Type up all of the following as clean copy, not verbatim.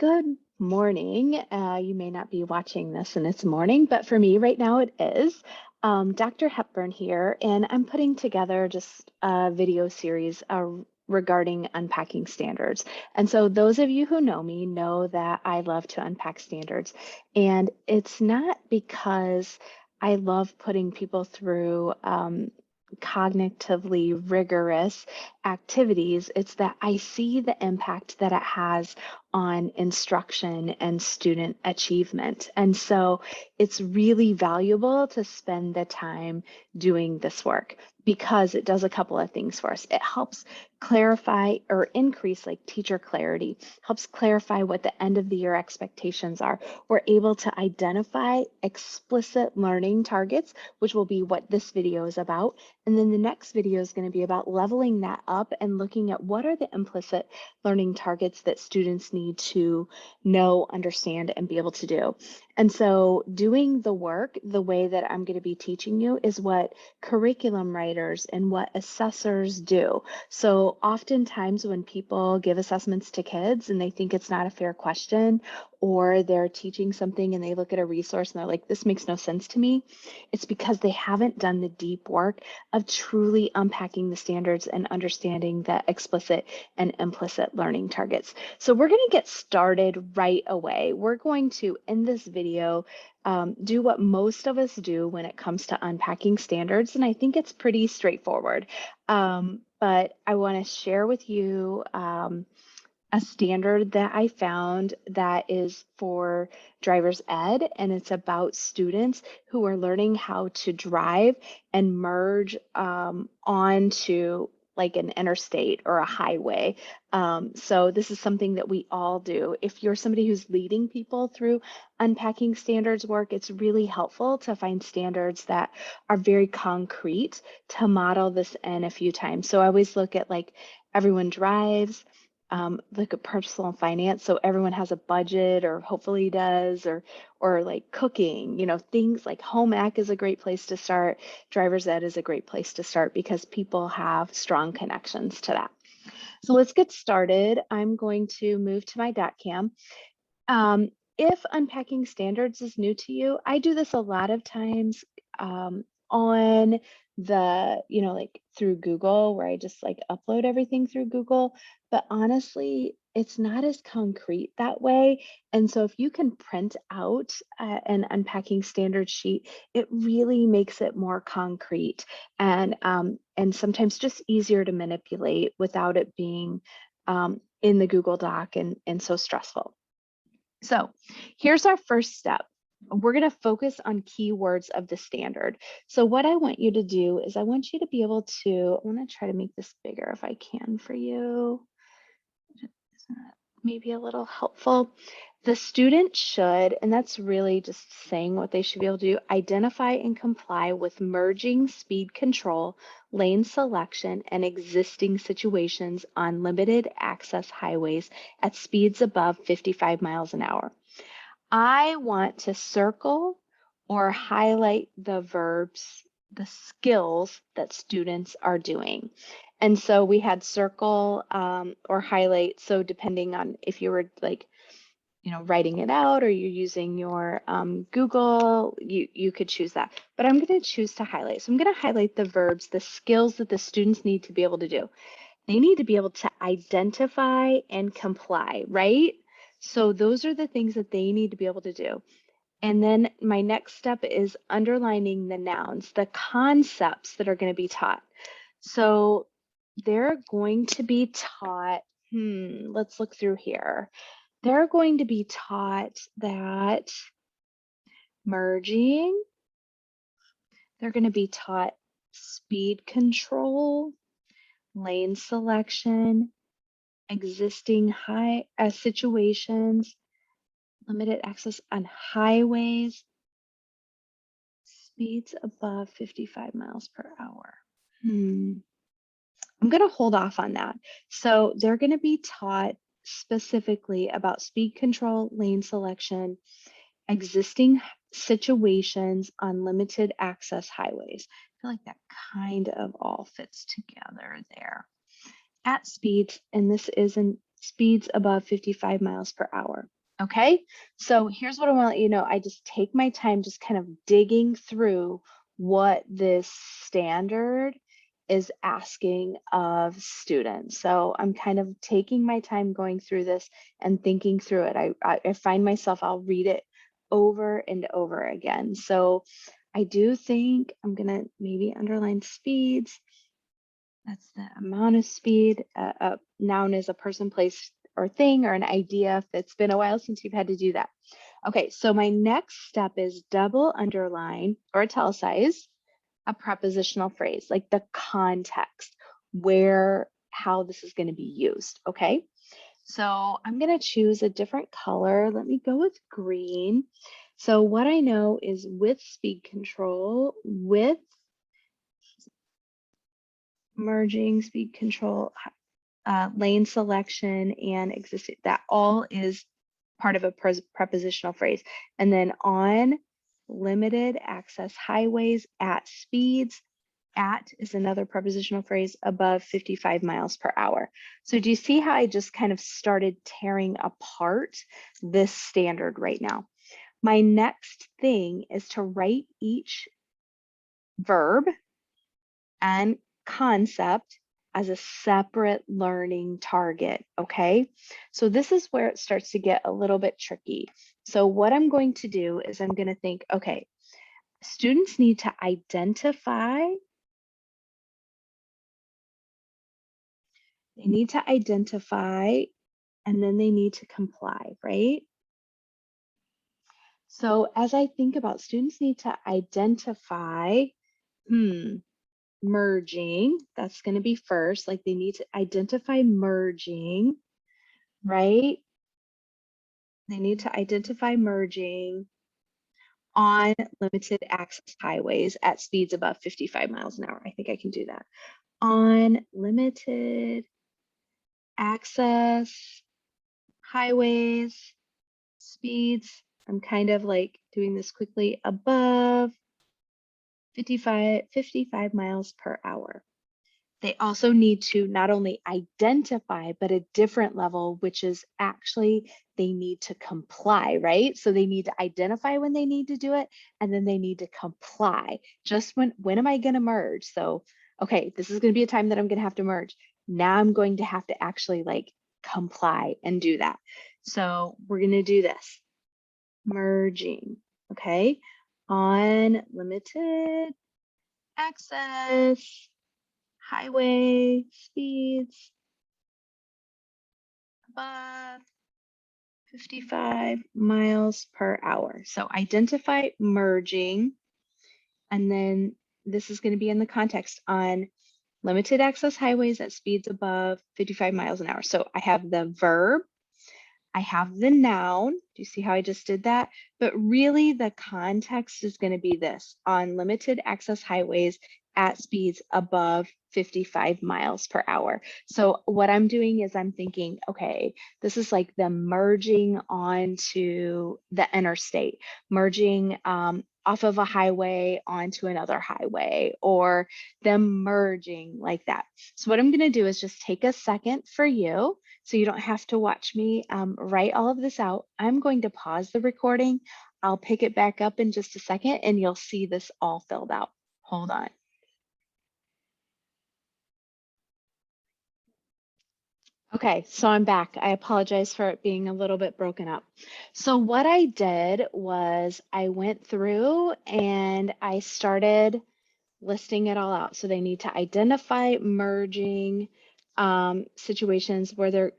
Good morning. You may not be watching this in its morning, but for me right now it is. Dr. Hepburn here, and I'm putting together just a video series regarding unpacking standards. And so those of you who know me know that I love to unpack standards. And it's not because I love putting people through cognitively rigorous activities, it's that I see the impact that it has on instruction and student achievement. And so it's really valuable to spend the time doing this work because it does a couple of things for us. It helps clarify or increase like teacher clarity, helps clarify what the end of the year expectations are. We're able to identify explicit learning targets, which will be what this video is about. And then the next video is going to be about leveling that up and looking at what are the implicit learning targets that students need to know, understand, and be able to do. And so doing the work the way that I'm going to be teaching you is what curriculum writers and what assessors do. So oftentimes when people give assessments to kids and they think it's not a fair question, or they're teaching something and they look at a resource and they're like, this makes no sense to me, it's because they haven't done the deep work of truly unpacking the standards and understanding the explicit and implicit learning targets. So we're going to get started right away. We're going to, in this video, do what most of us do when it comes to unpacking standards, and I think it's pretty straightforward. But I want to share with you a standard that I found that is for driver's ed, and it's about students who are learning how to drive and merge onto like an interstate or a highway. So this is something that we all do. If you're somebody who's leading people through unpacking standards work, it's really helpful to find standards that are very concrete to model this in a few times. So I always look at like everyone drives, look at personal finance. So everyone has a budget or hopefully does, or like cooking, things like home ec is a great place to start. Driver's ed is a great place to start because people have strong connections to that. So let's get started. I'm going to move to my .cam. If unpacking standards is new to you, I do this a lot of times on the, like through Google, where I just like upload everything through Google. But honestly, it's not as concrete that way. And so if you can print out an unpacking standards sheet, it really makes it more concrete and sometimes just easier to manipulate without it being in the Google Doc and so stressful. So here's our first step. We're going to focus on keywords of the standard. So what I want you to do is I want you to be able to, I want to try to make this bigger if I can for you. Isn't that maybe a little helpful? The student should, and that's really just saying what they should be able to do, identify and comply with merging, speed control, lane selection, and existing situations on limited access highways at speeds above 55 miles an hour. I want to circle or highlight the verbs, the skills that students are doing. And so we had circle or highlight. So depending on if you were like, writing it out or you're using your Google, you could choose that. But I'm going to choose to highlight. So I'm going to highlight the verbs, the skills that the students need to be able to do. They need to be able to identify and comply, right? So those are the things that they need to be able to do. And then my next step is underlining the nouns, the concepts that are going to be taught. So they're going to be taught, let's look through here. They're going to be taught that merging, they're going to be taught speed control, lane selection, existing situations, limited access on highways, speeds above 55 miles per hour. I'm going to hold off on that. So they're going to be taught specifically about speed control, lane selection, existing situations on limited access highways. I feel like that kind of all fits together there. At speeds, and this is speeds above 55 miles per hour. Okay, so here's what I want to let you know. I just take my time just kind of digging through what this standard is asking of students. So I'm kind of taking my time going through this and thinking through it. I find myself, I'll read it over and over again. So I do think I'm gonna maybe underline speeds. That's the amount of speed. A noun is a person, place, or thing, or an idea. If it's been a while since you've had to do that. Okay, so my next step is double underline or italicize a prepositional phrase, like the context, how this is going to be used. Okay, so I'm going to choose a different color. Let me go with green. So what I know is with speed control, with merging, speed control, lane selection, and existing, that all is part of a prepositional phrase. And then on limited access highways at speeds, at is another prepositional phrase, above 55 miles per hour. So do you see how I just kind of started tearing apart this standard right now? My next thing is to write each verb and concept as a separate learning target, okay? So this is where it starts to get a little bit tricky. So what I'm going to do is I'm going to think, okay, students need to identify, and then they need to comply, right? So as I think about students need to identify, merging, that's going to be first, like they need to identify merging, right? They need to identify merging on limited access highways at speeds above 55 miles an hour. I think I can do that. On limited access highways, speeds, I'm kind of like doing this quickly, above 55 miles per hour. They also need to not only identify, but a different level, which is actually they need to comply, right? So they need to identify when they need to do it, and then they need to comply. Just when am I going to merge? So, okay, this is going to be a time that I'm going to have to merge. Now I'm going to have to actually like comply and do that. So we're going to do this. Merging, okay? On limited access highway speeds above 55 miles per hour. So identify merging, and then this is going to be in the context on limited access highways at speeds above 55 miles an hour. So I have the verb, I have the noun. Do you see how I just did that? But really the context is going to be this: on limited access highways at speeds above 55 miles per hour. So what I'm doing is I'm thinking, okay, this is like them merging onto the interstate, merging off of a highway onto another highway, or them merging like that. So what I'm going to do is just take a second for you, so you don't have to watch me write all of this out. I'm going to pause the recording. I'll pick it back up in just a second and you'll see this all filled out. Hold on. Okay, so I'm back. I apologize for it being a little bit broken up. So what I did was I went through and I started listing it all out. So they need to identify merging situations where they're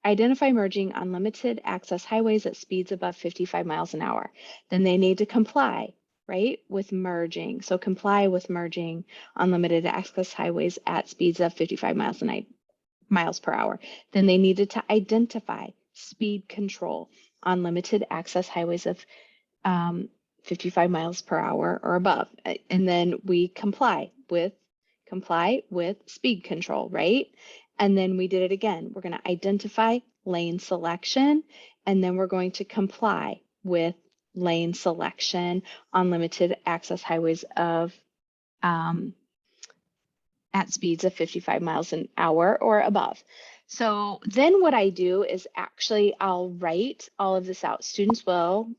identify merging on limited access highways at speeds above 55 miles an hour. Then they need to comply, right, with merging. So comply with merging on limited access highways at speeds of 55 miles per hour. Then they needed to identify speed control on limited access highways of 55 miles per hour or above. And then we comply with speed control, right? And then we did it again. We're going to identify lane selection, and then we're going to comply with lane selection on limited access highways of at speeds of 55 miles an hour or above. So then what I do is actually I'll write all of this out. Students will,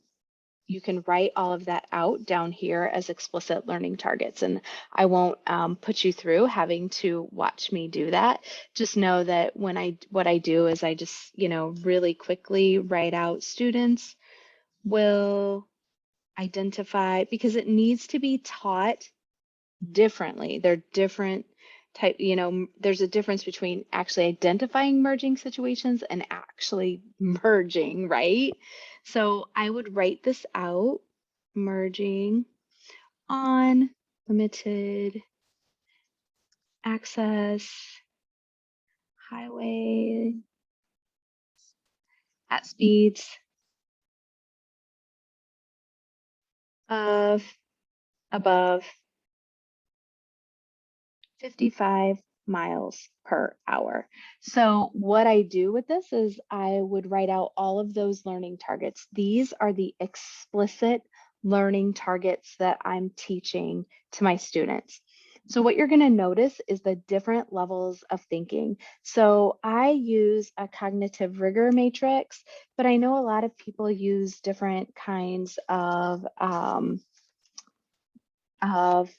you can write all of that out down here as explicit learning targets. And I won't put you through having to watch me do that. Just know that what I do is I just, really quickly write out students will identify, because it needs to be taught differently. They're different type, there's a difference between actually identifying merging situations and actually merging, right? So I would write this out, merging on limited access highway at speeds of above 55 miles per hour. So what I do with this is I would write out all of those learning targets. These are the explicit learning targets that I'm teaching to my students. So what you're going to notice is the different levels of thinking. So I use a cognitive rigor matrix, but I know a lot of people use different kinds of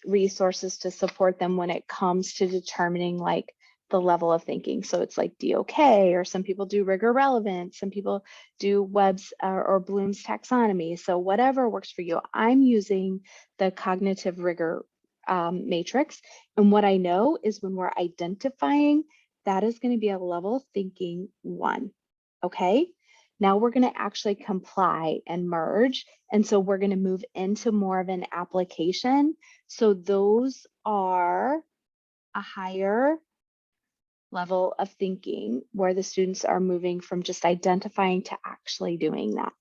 resources to support them when it comes to determining like the level of thinking. So it's like DOK, or some people do rigor relevant, some people do Webb's or Bloom's taxonomy. So whatever works for you. I'm using the cognitive rigor matrix. And what I know is when we're identifying, that is going to be a level of thinking 1. Okay. Now we're going to actually comply and merge. And so we're going to move into more of an application. So those are a higher level of thinking where the students are moving from just identifying to actually doing that.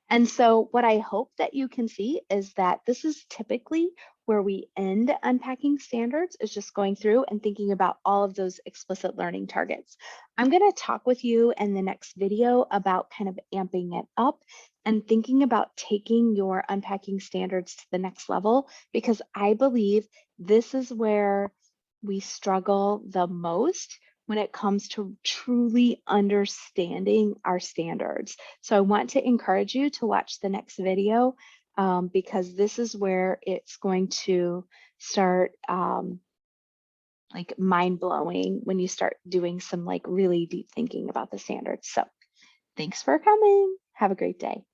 And so what I hope that you can see is that this is typically where we end Unpacking Standards, is just going through and thinking about all of those explicit learning targets. I'm going to talk with you in the next video about kind of amping it up and thinking about taking your Unpacking Standards to the next level, because I believe this is where we struggle the most when it comes to truly understanding our standards. So I want to encourage you to watch the next video because this is where it's going to start like mind blowing when you start doing some like really deep thinking about the standards. So thanks for coming. Have a great day.